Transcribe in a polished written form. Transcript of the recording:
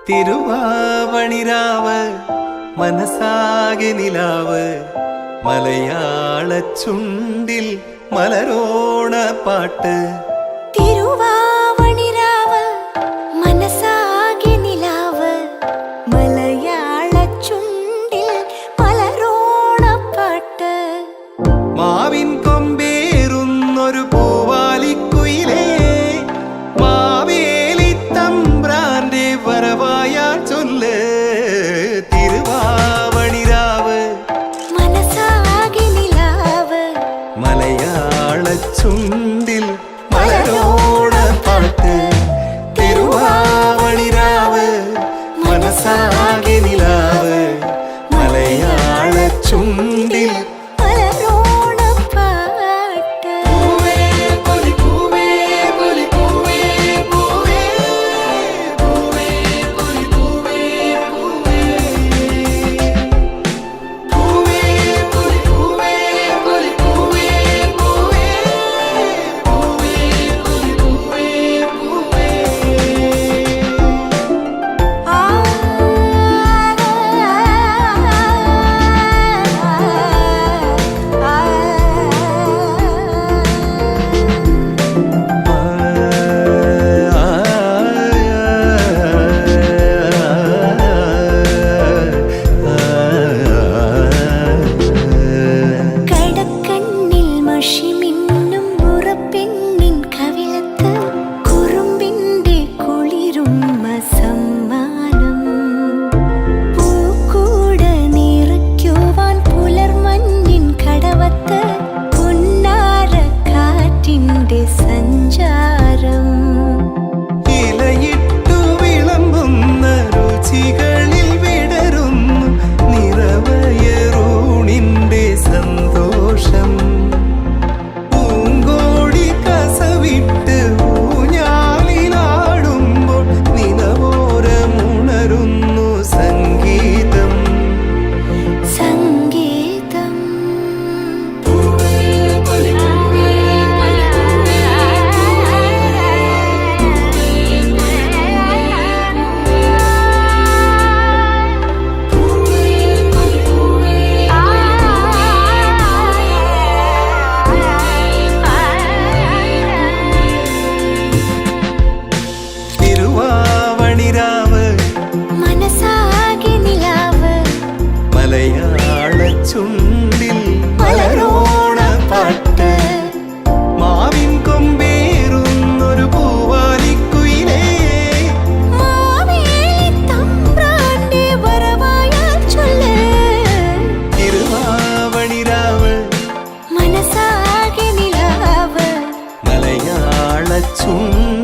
തിരുവാവണിരാവ് മനസാകെ നിലാവ് മലയാള ചുണ്ടിൽ മലരോണ പാട്ട്. തിരുവാവണിരാവ് മനസാകെ നിലാവ് മലയാള ചുണ്ടിൽ മലരോണ പാട്ട്. മാവിൻ കൊമ്പേറുന്നൊരു പൂവാലിക്കുയിലേ മാവേലി തമ്പ്രാന്റെ വരവായാ ചൊല്ല്. തിരുവാവണിരാവ് മനസാകെ നിലാവ് മലയാള ചുണ്ടിൽ മലരോണ പാട്ട്. തിരുവാവണിരാവ് മനസാകെ നിലാവ് മലയാള ചുണ്ടിൽ മലരോണ പാട്ട്. മലയാള ചുണ്ടിൽ മലരോണ പാട്ട്. മാവിൻ കൊമ്പേറുന്നൊരു പൂവാലിക്കുയിലേ മാവേലി തമ്പ്രാന്റെ വരവായാ ചൊല്ല്. തിരുവാവണിരാവ് മനസാകെ നിലാവ് മലയാള ചുണ്ടിൽ